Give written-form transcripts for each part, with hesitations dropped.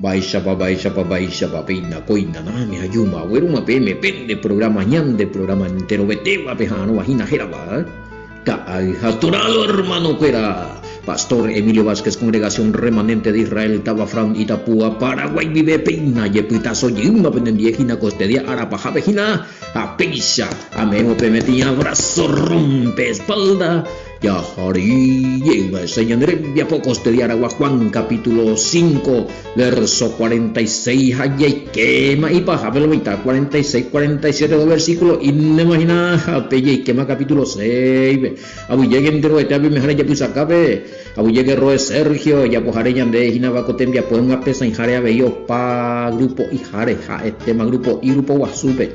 Baixa papina coina nami ayuma weruma peme pende programa ñande programa entero beteba pejano vagina jeraba Hasturalo hermano cuera Pastor Emilio Vázquez, Congregación Remanente de Israel, Tabafran, Itapúa, Paraguay, vive peina, yepitazo, yuma, pendendiejina, costedia, arapaja, vejina, apeisha, amemo, pemetia, abrazo, rompe, espalda, yahari, yema, señanrebia, costedia, aragua, Juan, capítulo 5, verso 46, quema, y paja, velomita, 46, 47, dos versículos, y no imagina, apeye, quema, capítulo 6, abu lleguen de roe, tabi, mejare, ya pues acabe, abu llegue roe Sergio, ya pues jare, de Jinaba, Cotembia, pues una pesa en jare, abeyo, pa, grupo, y jare, tema, grupo, y grupo, guasupe,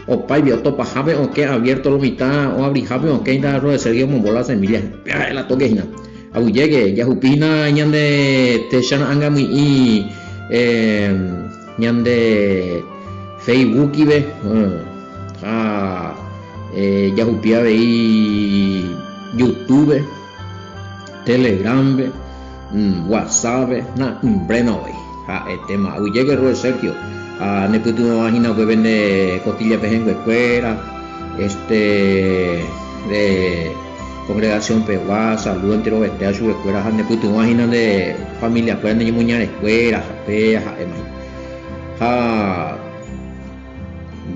o pa, y bioto, pa, jabe, o que, abierto, lo mitad, o abri, jabe, o que, inda, roe Sergio, mombola, semilla, la toque, jina, abu llegue, ya jupina, ñande, te shana, angami, y, ñande, Facebook, y ve, ya jupia, ve, YouTube, Telegram, WhatsApp, na breno hoy. Tema, hoy llega el Sergio. Ne puto página web de costilla pejengue fuera, de congregación peguá, saludo entero vete a su escuela, ne puto página de familia fuera de muñar escuela,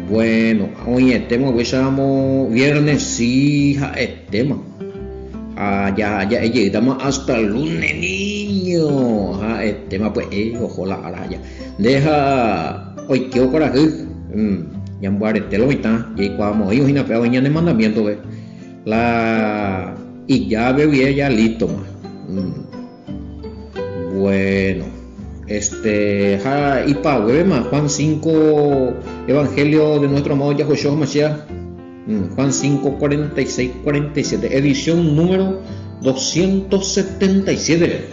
bueno, hoy estemos, hoy estamos viernes, sí, tema. Ya llegamos hasta el lunes, niño. Tema pues, ojo la araya. Deja, hoy qué coraje. Ya muere lo mitad. Y cuando ellos y pero de mandamiento, ve. Y ya bebí ya listo, bueno, y pa hueve más, Juan 5, Evangelio de nuestro amado Yahushua Mashiach. Juan 5, 46, 47, edición número 277.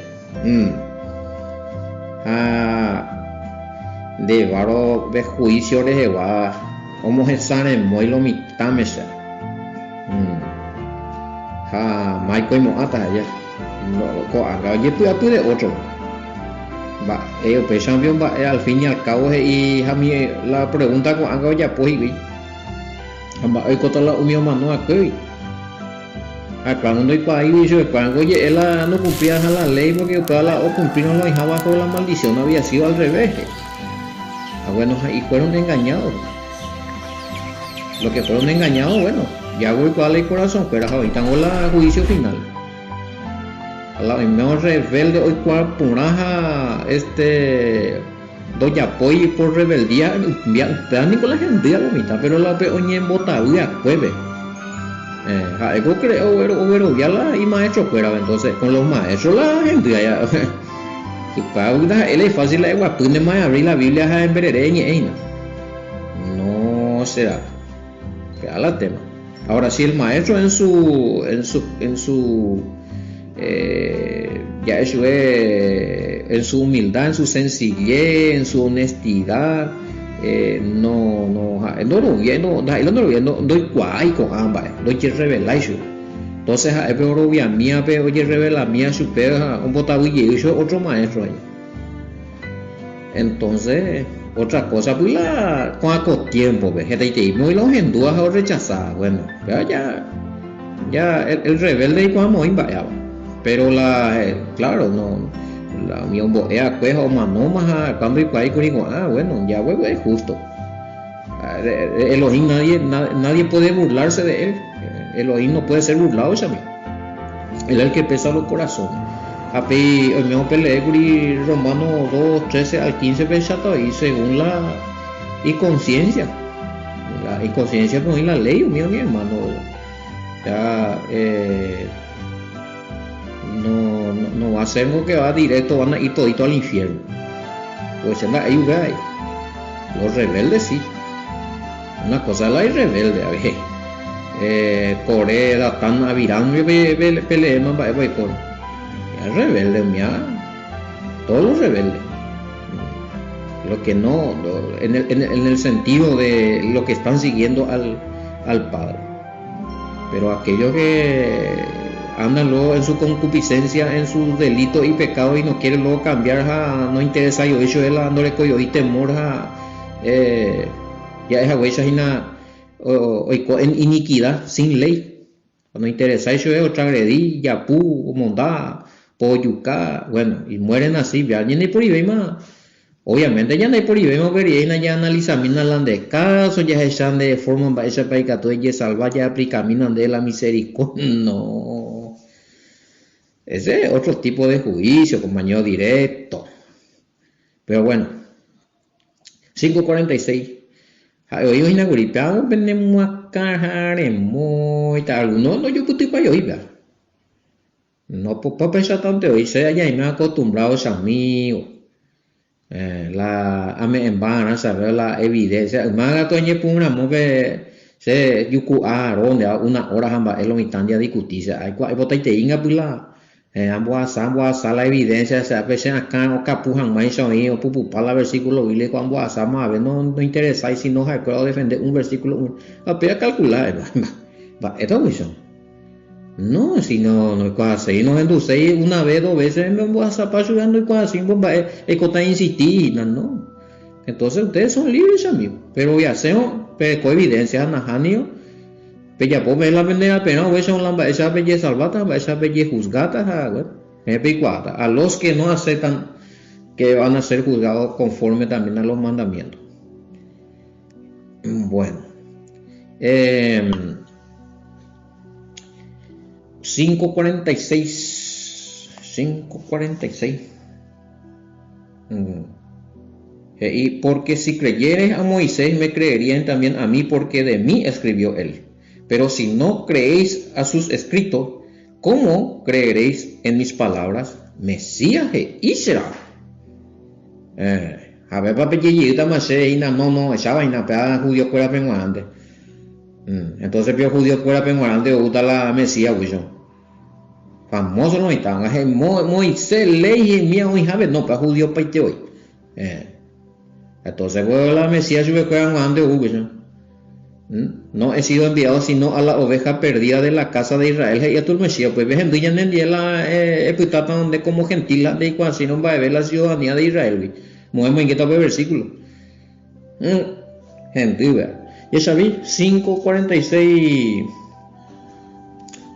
De varo de juicio de Jehová, como se sane muy lo mitamesa. Michael Moata ya. No, co haga oye tú de otro. Va, pues champion va al fin y al cabo y a mí la pregunta con haga ya pues hoy la unión mano a que cuando no hay país cuando oye él no cumplía la ley porque toda o cumplir no lo dejaba bajo la maldición había sido al revés. Bueno, y fueron engañados. Los que fueron engañados, bueno, ya voy para el corazón, pero ahorita no la juicio final. A la mejor rebelde hoy cual puraja doy apoyo por rebeldía, ni con la gente a la mitad, pero la peoña en botadura, jueves. Algo creo, pero ya la y maestro fuera, entonces con los maestros la gente allá. Y para él es fácil la igual, tú no más abrir la Biblia en berereña, no será. Que a la tema. Ahora si el maestro en su ya eso es en su humildad, en su sencillez, en su honestidad, no doy cuay con ambas, doy que revelar eso. Entonces pero obvia mía pero oye revela mía supera un botabulle y eso otro maestro ahí. Entonces otra cosa pues la con tiempo vegetativismo y los hindúes a rechazar, bueno, ya el rebelde y como invaya. Pero claro, no, la unión boea cueja o manoma cuando y cuál bueno, ya es justo. Elohim nadie puede burlarse de él. Elohim no puede ser burlado, ¿sabes? Él es el que pesa los corazones. Api el mismo peleé Romano 2, 13 al 15 pensado y según la inconsciencia. La inconsciencia pues la ley, mi hermano. Ya no va a ser algo que va directo, van a ir todito al infierno. Pues ahí los rebeldes sí. Una cosa es la rebelde, a ver. Corea, tan avirán, peleé, no va a ir con. Es rebelde, todos los rebeldes. Lo que no, en el sentido de lo que están siguiendo al Padre. Pero aquellos que anda luego en su concupiscencia, en sus delitos y pecados y no quiere luego cambiar, no interesa yo hecho él dándole coyo y temor ya es huella en iniquidad sin ley, no interesa eso es otra agredí, yapú, mondá, poyucá, bueno, y mueren así, ya ni por ahí más. Obviamente ya no hay por ahí, pero ya analizaminan de caso, ya se echan de forma para esa paicato y salva ya aplicaminan de la misericordia. No, ese es otro tipo de juicio, compañero directo. Pero bueno, 5:46. Hoy inauguramos, venimos a cajaremos y tal. No, yo puedo para hoy, ¿verdad? No puedo pensar tanto hoy, se ya me acostumbrado a mí. La ame en vana saber la evidencia más toñe puna move se yuku ronde una hora hamba es lo mitad de discutir hay cual botai te inga pula ambos a la evidencia se apesen acá o capujan más son y o pupu para versículo y le cuando asama no interesa y si no hay que defender un versículo a calcular va esto mismo. No, si no es cosa así, no entonces una vez, 2 veces me voy a zapar ayudando y cosas así, es cosa insistir, no. Entonces ustedes son libres, amigos, pero ya hacemos, pero con evidencia, najanio, pero ya puedo ver la vendera pena, o esa belleza salvata, esa belleza juzgata, a los que no aceptan que van a ser juzgados conforme también a los mandamientos. Bueno, 5:46. Y porque si creyeres a Moisés me creerían también a mí porque de mí escribió él. Pero si no creéis a sus escritos, ¿cómo creeréis en mis palabras? Mesías e Israel. A ver, papi, no, esa vaina, pero judío fuera penguante. Entonces, pero judío fuera penguante, gusta la Mesías, güey. Famoso no está, Moisés ley mía hoy sabe no para judío paite hoy. Entonces pues la Mesías yo creo ande no he sido enviado sino a la oveja perdida de la casa de Israel y a tu Mesías pues ves en la epitata donde como gentil de cuasi no va a ver la ciudadanía de Israel. Muy en qué versículo. Gentil, ya sabí 5:46.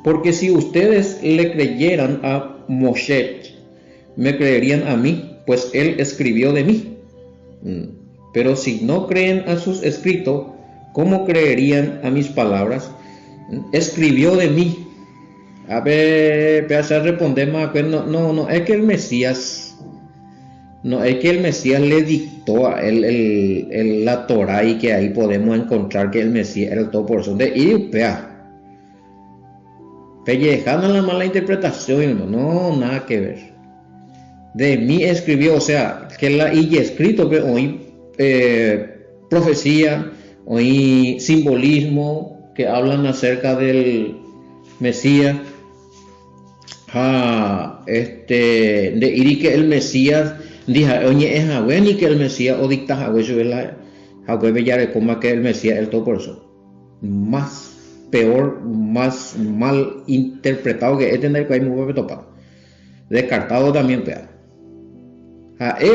Porque si ustedes le creyeran a Moshe, me creerían a mí, pues él escribió de mí. Pero si no creen a sus escritos, ¿cómo creerían a mis palabras? Escribió de mí. A ver, para responder más, pues no es que el Mesías, no es que el Mesías le dictó a él la Torah y que ahí podemos encontrar que el Mesías era el todo por eso de Iupea. Pellejando la mala interpretación, no, nada que ver. De mí escribió, o sea, que la y escrito, pero hoy profecía, hoy simbolismo que hablan acerca del Mesías, de ir que el Mesías dijo, oye, es agüen y que el Mesías o dicta agüen, yo la agüen bellar como que el Mesías el todo por eso. Más peor, más mal interpretado que tener que hay muy topado. Descartado también pea.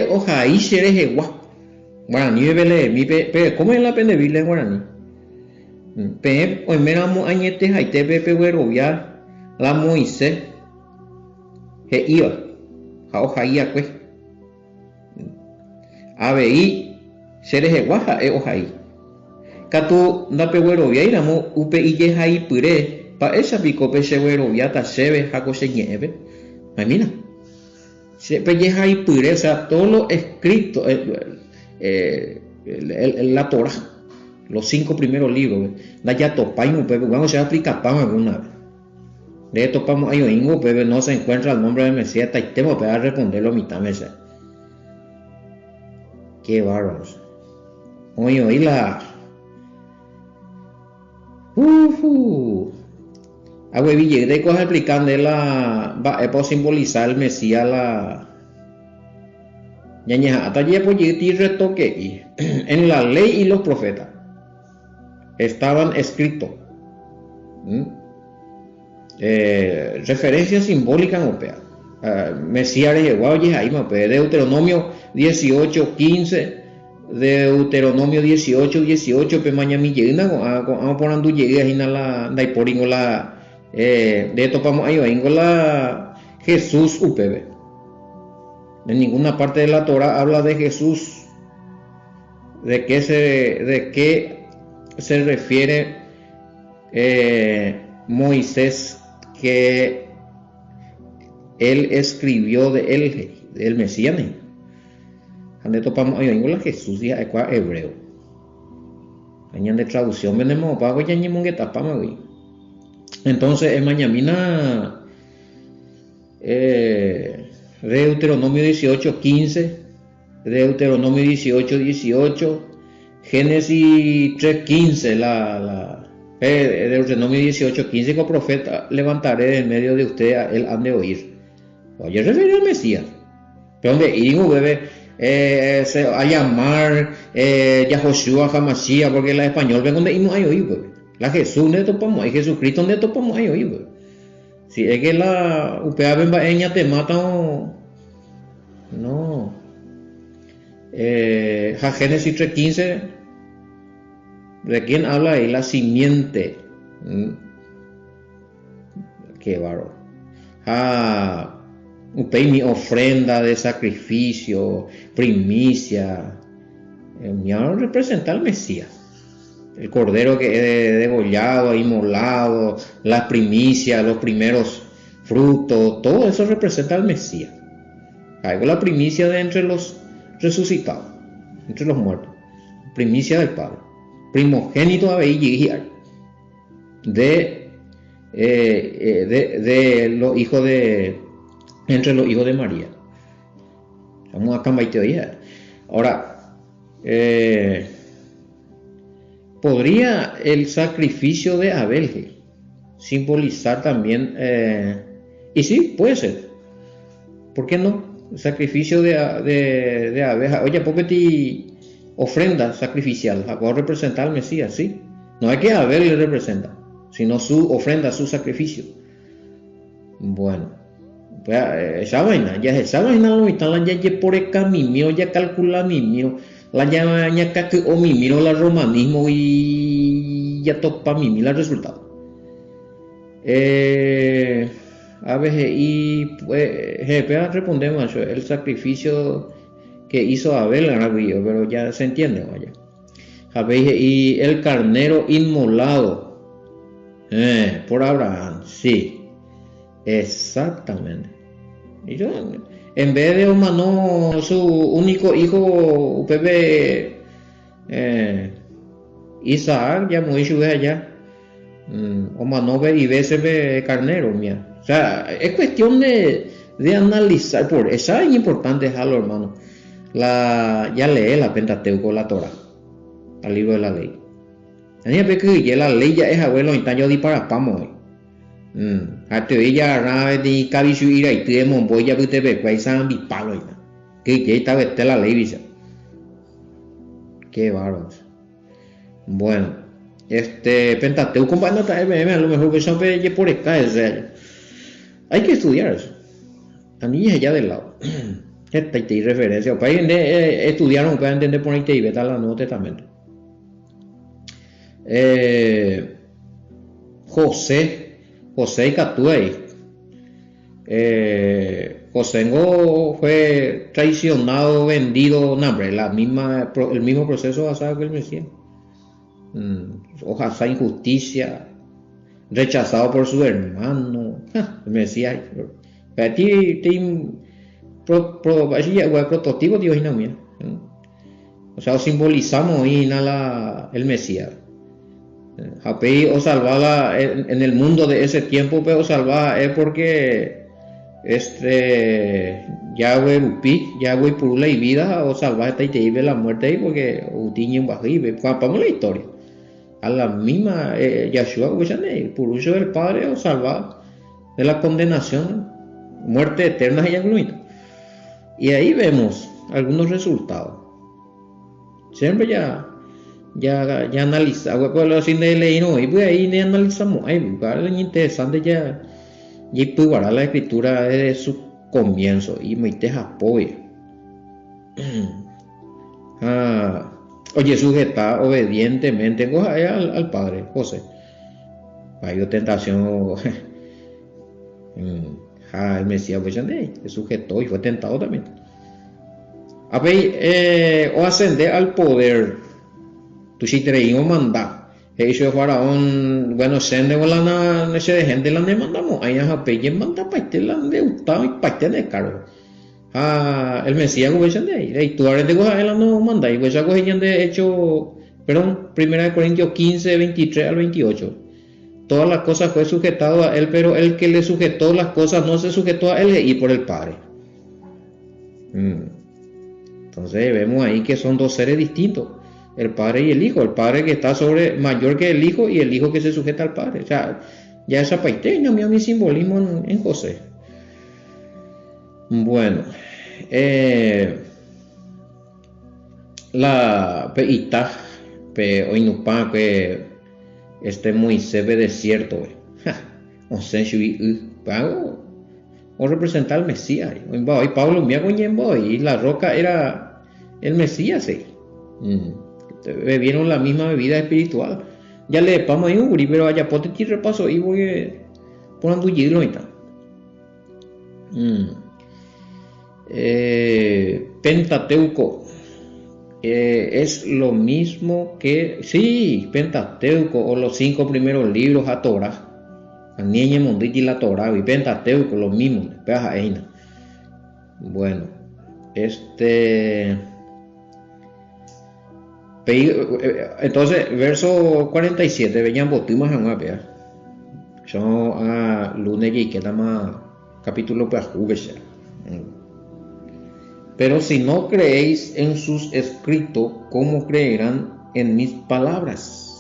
Oja ahí seres egua. Guaraní bebele mi pe ¿cómo es la pendebile en guaraní? Pe o meramo añete haite pepe güerovia la Moisés he iba. Ja oja ia pues. Abei seres egua oja ahí. Katu napewero viairamo upe ije hai pure pa esa pico pesewero viata sebe jaco se nieve. Mira, se pelle hai pure, o sea, todo lo escrito, la Torah, los 5 primeros libros, la ya topamos, pero vamos a aplicar para alguna vez. De topamos a Yoingo, pero no se encuentra el nombre de Mesías, y tengo para responderlo mitad meses. Qué bárbaros. Oye, la Ville de cosas explicando la va por simbolizar el Mesías la ñaña hasta ya pues y retoque en la ley y los profetas estaban escritos referencia simbólica en opea. Mesías igual ahí mape. Deuteronomio 18:15, Deuteronomio 18:18 pe mañami llena con ponando llegas en la daiporingo la de topamos ahí la Jesús upb. En ninguna parte de la Torah habla de Jesús. ¿De qué se refiere Moisés que él escribió del Mesías? Ande topamos ahí en la Jesús ya es hebreo. Añade de traducción venimos pago ya ni mongue tapamos hoy. Entonces en mañana Deuteronomio 18:15, Deuteronomio 18:18, Génesis 3:15, Deuteronomio 18:15, como profeta levantaré en medio de usted, él han de oír. Oye, refiere al Mesías. Pero donde hijo bebé a llamar Yahoshua Hamashiach, porque la español ven donde no hay oír, bebé. La Jesús ne topamos, hay Jesucristo ne topamos hay oír, bebé. Si es que la UPA ella te mata no. Génesis 3:15, ¿de quién habla ahí? La simiente. Qué bárbaro. Mi ofrenda de sacrificio, primicia. Me representa al Mesías. El cordero que es degollado, inmolado, las primicias, los primeros frutos, todo eso representa al Mesías. Caigo la primicia de entre los resucitados, entre los muertos, primicia del Padre, primogénito de los hijos entre los hijos de María. Vamos a cambiar teoría. Ahora, ¿podría el sacrificio de Abel simbolizar también? Y sí, puede ser. ¿Por qué no? El sacrificio de abeja. Oye, ¿por qué te ofrenda sacrificial? ¿A cuál representa al Mesías? Sí. No es que Abel le representa, sino su ofrenda, su sacrificio. Bueno, pues esa vaina no está la ya por el camino, ya calcula mi mío. La ya que o mi miro la romanismo y ya topa mi el resultado. A veces y pues respondemos el sacrificio que hizo Abel pero ya se entiende, vaya. A veces y el carnero inmolado por Abraham, sí, exactamente. Y yo, en vez de humanó su único hijo bebé Isaac, ya muy chuve allá humanó y ve carnero mía. O sea, es cuestión de analizar por eso es importante dejarlo, hermano. Ya lee la Pentateuco, la Torah, el libro de la ley. Que la ley ya es abuelo y tan yo di para pamo hoy. A te ella ra di cabisu ira y te monboy ya que te ve que san di palo que está vete la ley visa. Qué bárbaro. Bueno, Pentateuco compadre no a lo mejor que son por acá, o sea, hay que estudiar eso. A niña allá del lado. Esta hay referencia. Para estudiaron para entender por ahí y vete al Nuevo Testamento. José y Catuey. José fue traicionado, vendido, no, hombre, el mismo proceso basado que el Mesías. Ojalá injusticia, rechazado por su hermano. El Mesías. Para ti, prototipo Dios y no mía. O sea, simbolizamos ahí el Mesías. Japei o salvada en el mundo de ese tiempo, pero salvada es porque Yahweh Rupi, Yahweh Purula y vida o salvada está y te vive la muerte ahí porque utiñe un bají. Vamos la historia. A la misma Yahshua Purusho del Padre o salvada de la condenación, muerte eterna y incluida. Y ahí vemos algunos resultados. Siempre ya ya analiza, pues lo sin de leer no, y pues ahí ne analizamos, ay, es interesante ya probará la escritura desde su comienzo y me te apoya. Oye, sujeta obedientemente al Padre, José. Hay tentación. El Mesías pues se sujetó y fue tentado también. O ascender al poder. Tu si te manda. Eso faraón, bueno, sende o la nece de gente la demandamos. Ahí a pe manda paite la de utado y paite de cargo. El Mesías pues y tú ahora te coges el no manda y pues ya coges de hecho, perdón, 1 Corintios 15, 23 al 28. Todas las cosas fue sujetado a él, pero el que le sujetó las cosas no se sujetó a él y por el Padre. Entonces vemos ahí que son dos seres distintos, el Padre y el Hijo. El Padre que está mayor que el Hijo y el Hijo que se sujeta al Padre. O sea, ya esa paiteña, mi simbolismo en José. Bueno, la peita, hoy no pa que Moisés ve desierto, o representar al Mesías. Hoy Pablo me hago y la roca era el Mesías. Bebieron la misma bebida espiritual. Ya le pamo ahí un pero allá pote ti repaso y voy poniendo hilo y tal. Pentateuco. Es lo mismo que, sí, Pentateuco o los 5 primeros libros a Torah, Niña Munditi la Torah y Pentateuco, lo mismo, bueno, entonces, verso 47, venían botimas a una pea, son a lunes y que más capítulo para jugar. Pero si no creéis en sus escritos, ¿cómo creerán en mis palabras?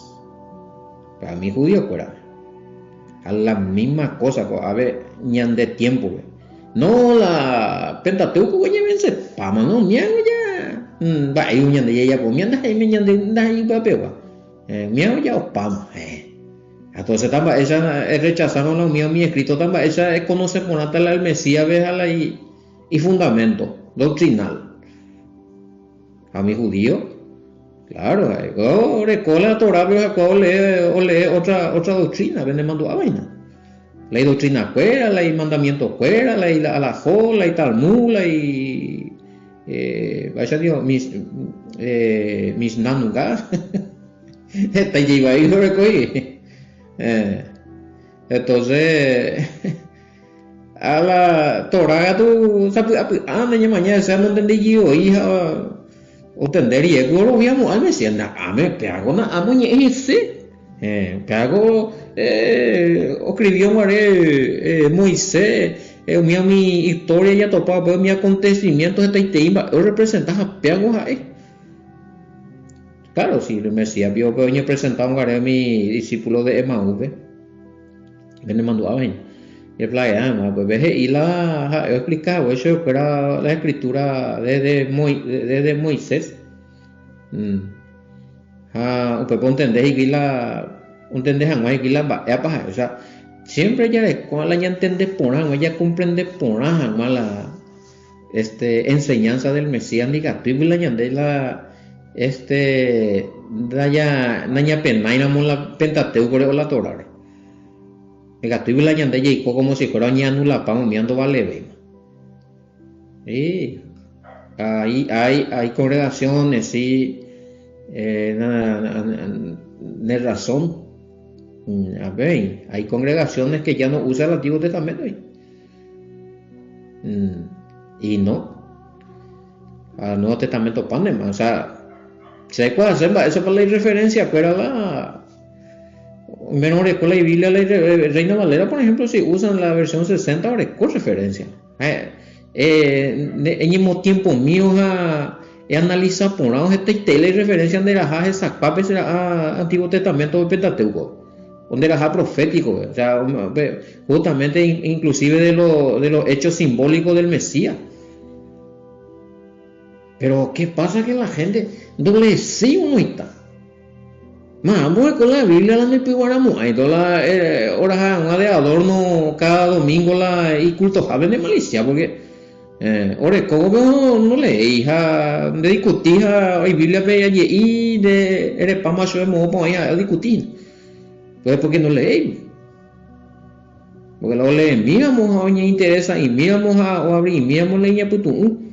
Para mí judío, pues, a la misma cosa, a ver, ñan de tiempo, pues. No, la Pentateuco, oye, vence, pama, no, miago ya. Va, ahí ñan de ella, pues, mian de ñan de ahí, papel, miago ya, o pama, Entonces, tamba, ella rechazaron lo mío, mi escrito, tamba, ella conoce por natal al Mesías, véjala y fundamento doctrinal. A mi judío, claro, recola la Torah, pero lee otra doctrina, ven mandó a vaina. La doctrina fuera, la mandamiento fuera, la alajó, la talmud, vaya Dios, mis nanugas. Está llegó ahí, lo recogí. Entonces, a la Torah tu anda mañana se no entendí yo hija o tender y ego lo viamo al Mesías ame peago na amuñe ese peago escribió Moisés mi historia ya topaba pues mi acontecimientos de Taiteimba yo representaba peago ahí. Claro, si el Mesías vio que yo presentaba a mi discípulo de Emaús me mandó a venir. Y pues ve y la he explicado eso era la escritura desde Moisés. Pues entender y la entender jamás y la o sea siempre ya de cuál ya entender por ya comprende por la enseñanza del Mesías negativo y la yande la daya naña penaina la Pentateuco o la Torah. Negativo la yande y como si fuera ñanu la pamo miando vale. Y hay congregaciones sí de razón. A ver, hay congregaciones que ya no usan el Antiguo Testamento y no al Nuevo Testamento Panema, o sea se puede hacer eso para la referencia pero la menor escuela y Biblia la Reina Valera por ejemplo si usan la versión 60 ahora con referencia en el mismo tiempo mío he analizado por lado esta tele referencia de las esas papes Antiguo Testamento de Pentateuco donde era profético, o sea, justamente inclusive de los hechos simbólicos del Mesías. Pero ¿qué pasa que la gente doble sí uno está? Vamos con la Biblia la me piguaramos ahí toda la hora de adorno cada domingo la y culto hablen de malicia porque ore como no leí hija de discutir hoy Biblia ve allí y de eres pa más yo me voy a discutir pues porque no leí porque lo leí miramos a oña interesa y miramos a abrir miramos leña putu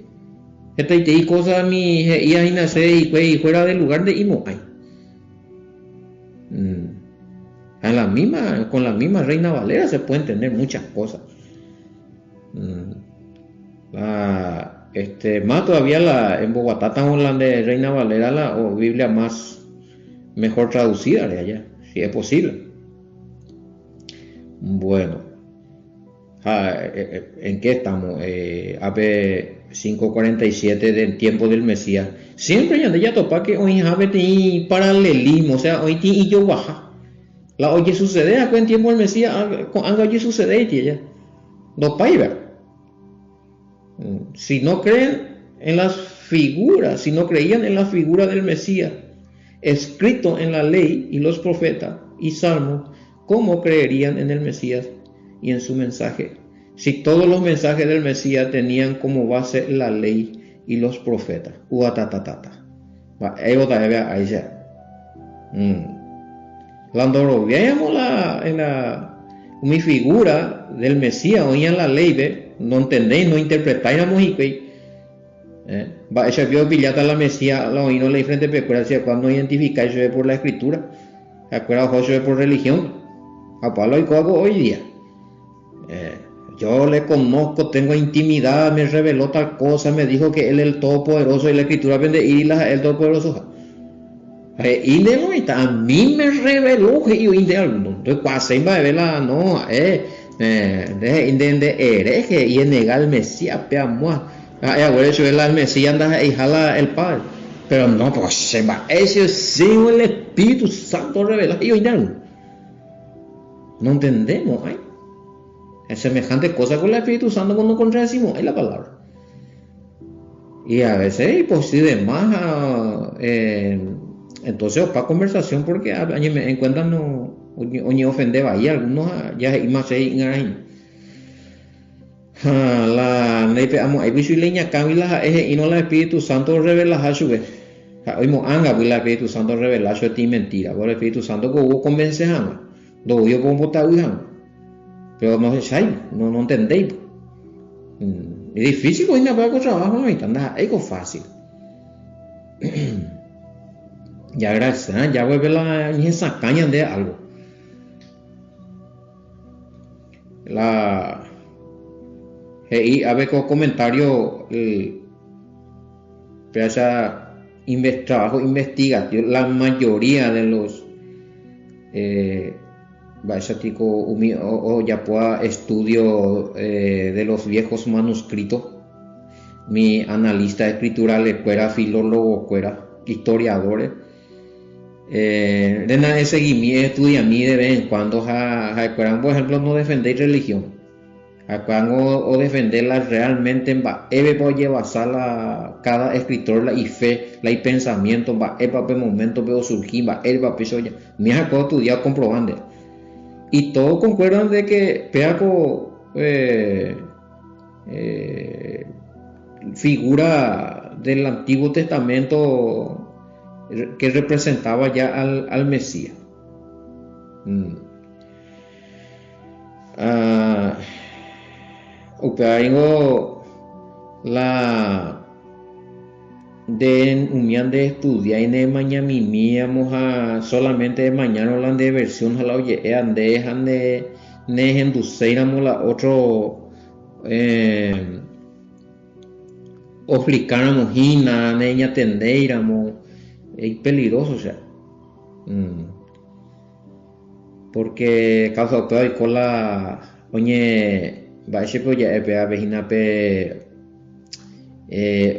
esta y cosa mi y ahí nace y fuera del lugar de imo ay con la misma Reina Valera se pueden tener muchas cosas. Más todavía en Bogotá estamos hablando de Reina Valera o Biblia más mejor traducida de allá, si es posible. Bueno, ¿en qué estamos? AP 547 del tiempo del Mesías. Siempre ya topa que hoy hay paralelismo, o sea, hoy y yo baja. La oye sucede acá en tiempo del Mesías, anga oye sucede y ya. Dos países. Si no creen en las figuras, si no creían en la figura del Mesías, escrito en la ley y los profetas y salmos, ¿cómo creerían en el Mesías y en su mensaje? Si todos los mensajes del Mesías tenían como base la ley y los profetas. Ahí ya. Cuando veamos mi figura del Mesías, oían la ley, no entendéis, no interpretáis la música. Ella vio pillata la Mesías, la oí no leí frente a pecuera, cuando identificáis yo por la escritura, acuerdas yo por religión, a Pablo y Coago hoy día. Yo le conozco, tengo intimidad, me reveló tal cosa, me dijo que él es el Todopoderoso y la escritura vende y el Todopoderoso. A mí me reveló que yo de alguno. Entonces, cuando va a ver no, de hereje y negar el Mesías, peamos. Ahora eso es el Mesías, anda y jala el Padre. Pero no, pues se va. Ese sí el Espíritu Santo revela y de alguno. No entendemos, Es semejante cosa con el Espíritu Santo cuando contradecimos la palabra. Y a veces, pues si de más. Entonces, para conversación, porque me encuentran no ofende bahía, algunos ya y más ahí la neipe amo hay visto leña camila y no la Espíritu Santo revela a su vez. Hoy mo anga el Espíritu Santo revela su ti mentira, por el Espíritu Santo que hubo convence anga, lo yo como botar pero no se sabe, no entendéis. Es difícil hoy na para trabajo ahorita, anda, es fácil. Ya gracias, ya vuelve la esa caña de algo. Y a ver con comentario trabajo investigativo, la mayoría de los ya pueda estudio de los viejos manuscritos. Mi analista de escritura le fuera filólogo, fuera historiadores. De nada de seguimiento, estudia a mí de vez en cuando, por ejemplo, no defender religión, o defenderla realmente, basar cada escritor y fe, y pensamiento, momento, veo surgir, me ha estudiado comprobando, y todos concuerdan de que figura del Antiguo Testamento que representaba ya al Mesías. La de unión de estudiar y de mañana míamos solamente de mañana hablan de versión a la oye dejan de enducéramos la otro explicáramos hina neña tendeíramos es peligroso, o sea, porque causa todo y cola oye va ese pues ya vecina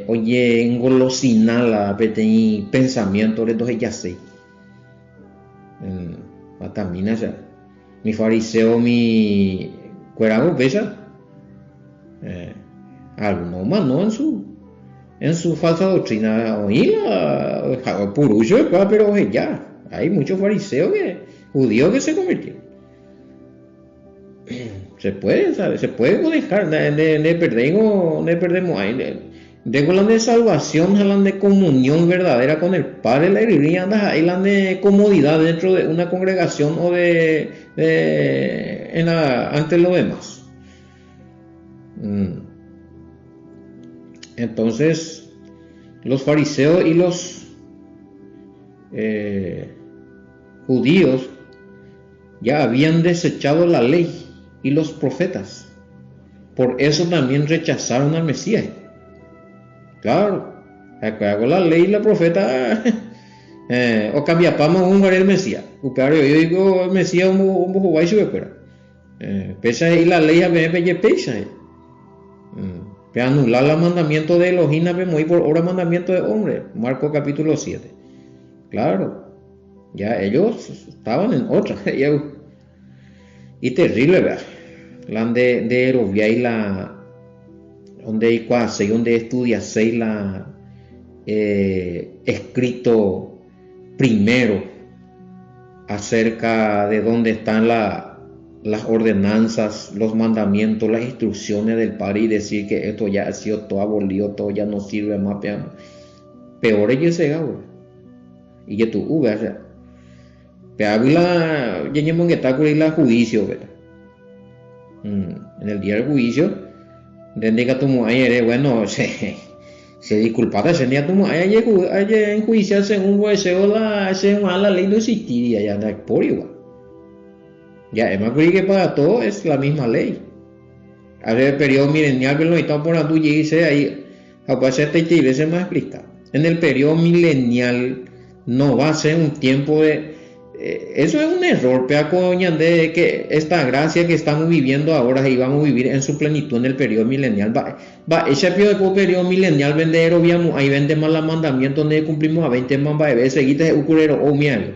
oye engolosina la pensamiento de dos ya sé también, o sea, mi fariseo mi cuerago pesa alguno más no en su falsa doctrina oíla purullo pero ya Hay muchos fariseos judíos que se convirtieron. Se puede, ¿sabes? Se puede dejar de perdemos ahí. De con la de salvación, hablan de comunión verdadera con el Padre, la iría hablan de comodidad dentro de una congregación o ante lo demás. Entonces, los fariseos y los judíos ya habían desechado la ley y los profetas. Por eso también rechazaron al Mesías. Claro, acá con la ley y la profeta o cambia pama un el Mesías. Claro, yo digo el Mesías un juguay su espera. Pesa y la ley a veces pesa. Pero anular el mandamiento de Elohim y por obra mandamiento de hombre. Marcos capítulo 7. Claro, ya ellos estaban en otra. Y terrible, ¿verdad? La de Herovia y la donde cuase, donde estudia la escrito primero acerca de dónde están las ordenanzas, los mandamientos, las instrucciones del Padre, y decir que esto ya ha sido todo abolido, todo ya no sirve más. Peor es que se haga, y que tú ves, pero la lleñemos que está con la juicio, ¿verdad? En el día del juicio, desde que tu ayer, bueno, se disculpaba, ese día tu ayer en juicio según la ley no existiría, ya no es por igual. Ya, es más que para todo es la misma ley. A ver, el periodo milenial que lo está por la tuya y dice ahí, capaz de te veces más explicado. En el periodo milenial no va a ser un tiempo de. Eso es un error, coña, de que esta gracia que estamos viviendo ahora y vamos a vivir en su plenitud en el periodo milenial. Ese periodo milenial vendero, ahí vende más los mandamientos donde cumplimos a 20 más, va a ver, seguite un curero o miel.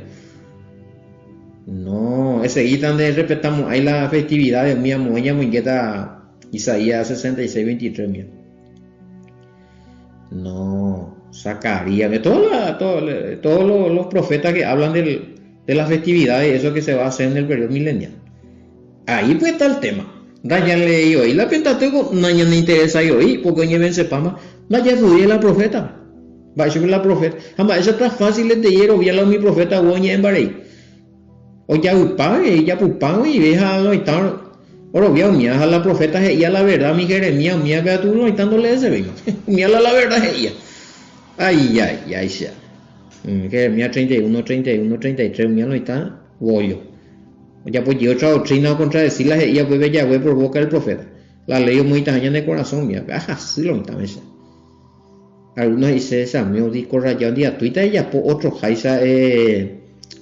No, ese guitan de respetamos ahí la festividad de mi moña muñeca Isaías 66, 23 mil. No, sacaría de todos los profetas que hablan de las festividades, eso que se va a hacer en el periodo milenial. Ahí pues está el tema. Daya leí hoy la Pentateuco, nadie me interesa hoy, porque hoy me sepama, daya estudié la profeta. Va a ser la profeta. Jamás eso está fácil de hierro, vi a mi profeta Goña en Barey. O ya upague, ya pupago y deja lo están. Oro vio mía a la profeta ella la verdad, mi Jeremías, mía vea tú no estándole ese venga. Mía la verdad ella. Ay, ya. Jeremías 31, 33, mía no está bollo. Ya pues yo otra doctrina contra decirla ella pues ya por boca del profeta. La ley muy taña de corazón mía. Ajá, sí lo está mesa. Algunos dicen esa mío disco rayado día tuita ella por otro jaisa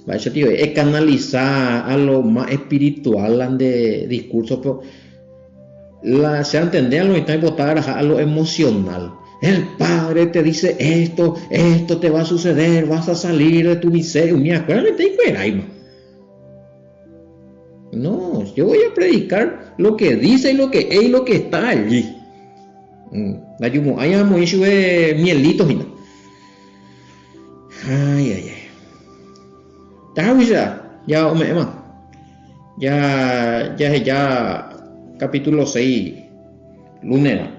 eso tío, es canalizar a lo más espiritual de discursos, pero se entender a lo que está votar a lo emocional. El Padre te dice esto te va a suceder, vas a salir de tu miseria. Mira, acuérdate no, yo voy a predicar lo que dice y lo que es y lo que está allí. La yumo, hay mucho mielito, mira. Ay. Ya, hombre, ya, capítulo 6, lunera.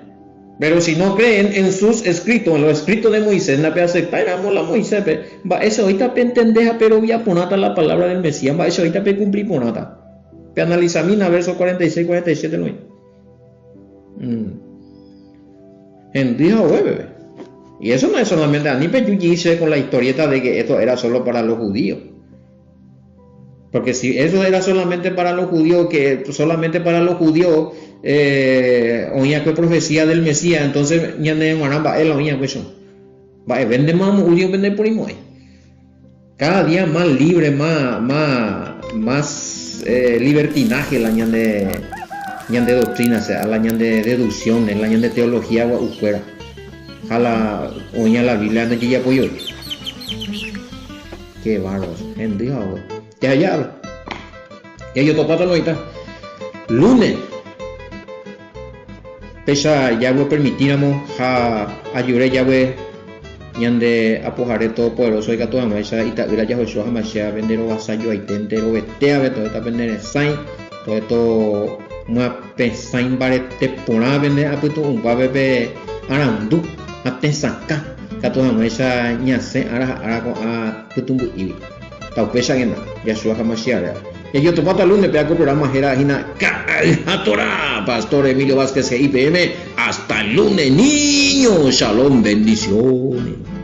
Pero si no creen en sus escritos, en los escritos de Moisés, no puede aceptar, éramos la Moisés, va, eso ahorita pendeja, pero voy a ponata la palabra del Mesías, va, eso ahorita pe cumplir ponata. Pe analizamina, verso 46, 47, no. En día, bebé. Y eso no es solamente, ni pe hice con la historieta de que esto era solo para los judíos. Porque si eso era solamente para los judíos, oía que profecía del Mesías, entonces ya no va él oía pues va vende más judío vende por imo. Cada día más libre, más libertinaje la ñan de doctrina, sea la ñan de deducciones, la ñan de teología agua fuera. Jala oía la Biblia no ya apoyo. Qué bárbaro, en Dios, ya yo topata lo ahorita lunes pesa ya voy permitiramos a llorar ya voy ñande apojare todopoderoso y gato amaisa itaira ya hoy hamasha vendero vasallo aitentero vetea todo esta vender sain todo esto mua pensain barete pora vende aputo un bebe arandu atensaka gato amaisa ñase ara ko a putumbu ibi tau pesa gena ya hamasha y yo tomo tal lunes pedaco programa era hina Torah Pastor Emilio Vázquez IPM hasta el lunes niños, shalom, bendiciones.